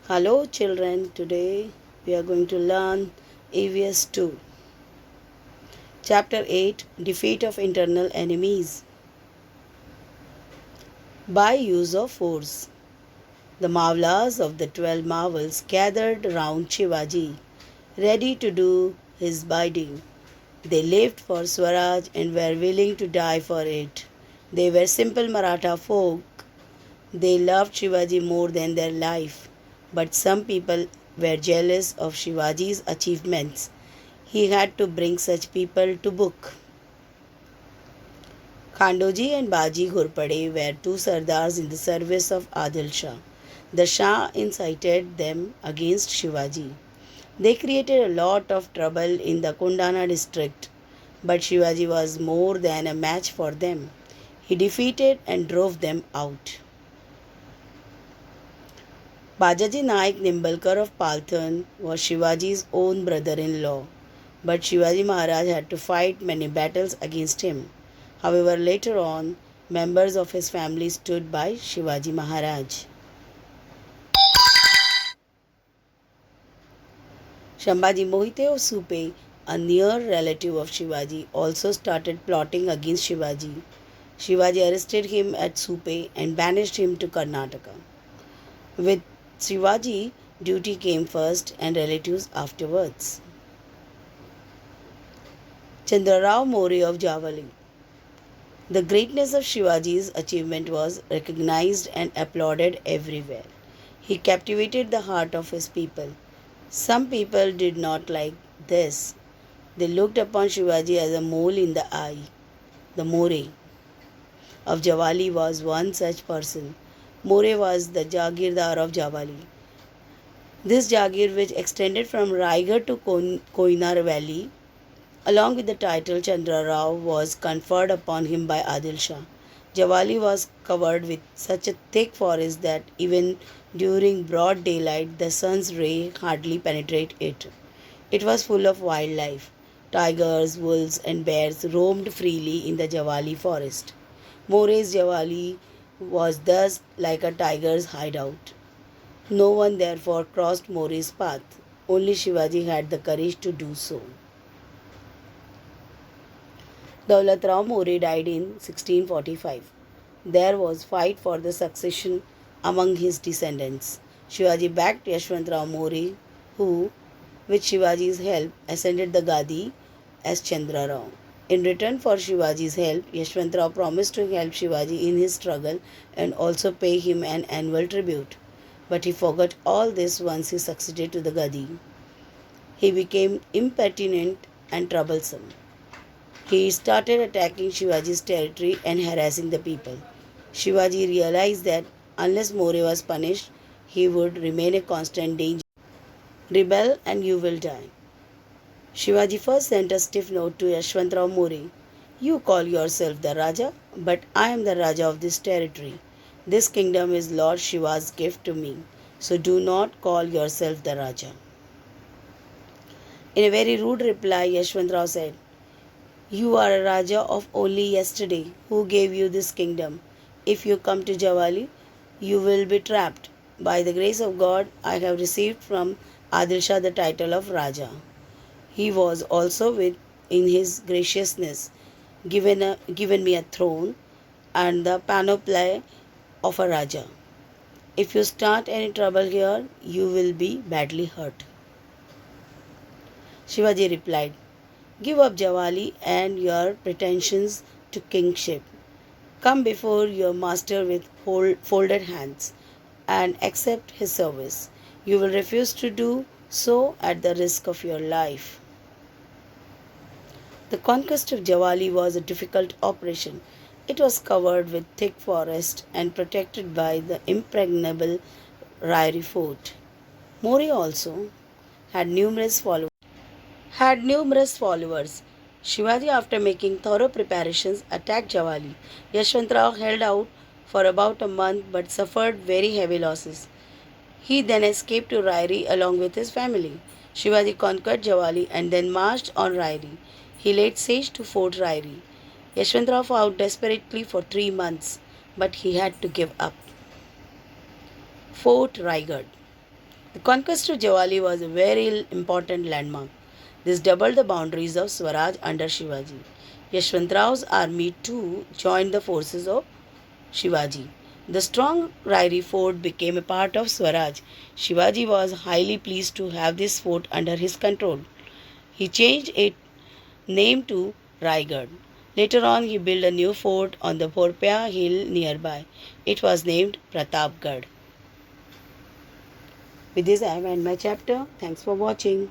Hello children, today we are going to learn EVS 2. Chapter 8 Defeat of Internal Enemies. By use of force. The Mavlas of the 12 Marvels gathered round Shivaji, ready to do his bidding. They lived for Swaraj and were willing to die for it. They were simple Maratha folk. They loved Shivaji more than their life. But some people were jealous of Shivaji's achievements. He had to bring such people to book. Khandoji and Baji Ghurpade were two sardars in the service of Adil Shah. The Shah incited them against Shivaji. They created a lot of trouble in the Kundana district, but Shivaji was more than a match for them. He defeated and drove them out. Bajaji Naik Nimbalkar of Paltan was Shivaji's own brother-in-law, but Shivaji Maharaj had to fight many battles against him. However, later on, members of his family stood by Shivaji Maharaj. Shambhaji Mohite of Supe, a near relative of Shivaji, also started plotting against Shivaji. Shivaji arrested him at Supe and banished him to Karnataka. With Shivaji, duty came first and relatives afterwards. Chandrarao More of Javali. The greatness of Shivaji's achievement was recognized and applauded everywhere. He captivated the heart of his people. Some people did not like this. They looked upon Shivaji as a mole in the eye. The More of Javali was one such person. More was the Jagirdar of Javali. This Jagir, which extended from Raigad to Koinar Valley, along with the title Chandra Rao, was conferred upon him by Adil Shah. Javali was covered with such a thick forest that even during broad daylight the sun's ray hardly penetrated it. It was full of wildlife. Tigers, wolves and bears roamed freely in the Javali forest. More's Javali was thus like a tiger's hideout. No one therefore crossed More's path. Only Shivaji had the courage to do so. Daulat Rao More died in 1645. There was fight for the succession among his descendants. Shivaji backed Yashwantrao More, who, with Shivaji's help, ascended the Gadi as Chandra Rao. In return for Shivaji's help, Yashwantrao promised to help Shivaji in his struggle and also pay him an annual tribute. But he forgot all this once he succeeded to the Gadi. He became impertinent and troublesome. He started attacking Shivaji's territory and harassing the people. Shivaji realized that unless More was punished, he would remain a constant danger. Rebel and you will die. Shivaji first sent a stiff note to Yashwantrao More. You call yourself the Raja, but I am the Raja of this territory. This kingdom is Lord Shiva's gift to me, so do not call yourself the Raja. In a very rude reply, Yashwantrao said, You are a Raja of only yesterday. Who gave you this kingdom? If you come to Javali, you will be trapped. By the grace of God, I have received from Adil Shah the title of Raja. He was also in his graciousness given me a throne and the panoply of a Raja. If you start any trouble here, you will be badly hurt. Shivaji replied, Give up Javali and your pretensions to kingship. Come before your master with folded hands and accept his service. You will refuse to do so at the risk of your life. The conquest of Javali was a difficult operation. It was covered with thick forest and protected by the impregnable Rairi fort. More also had numerous followers. Shivaji, after making thorough preparations, attacked Javali. Yashwantrao held out for about a month but suffered very heavy losses. He then escaped to Rairi along with his family. Shivaji conquered Javali and then marched on Rairi. He laid siege to Fort Rairi. Yashwantrao fought desperately for 3 months, but he had to give up. Fort Raigad. The conquest of Jawali was a very important landmark. This doubled the boundaries of Swaraj under Shivaji. Yashwantrao's army too joined the forces of Shivaji. The strong Rairi fort became a part of Swaraj. Shivaji was highly pleased to have this fort under his control. He changed its name to Raigad. Later on, he built a new fort on the Porpia hill nearby. It was named Pratapgarh. With this, I have ended my chapter. Thanks for watching.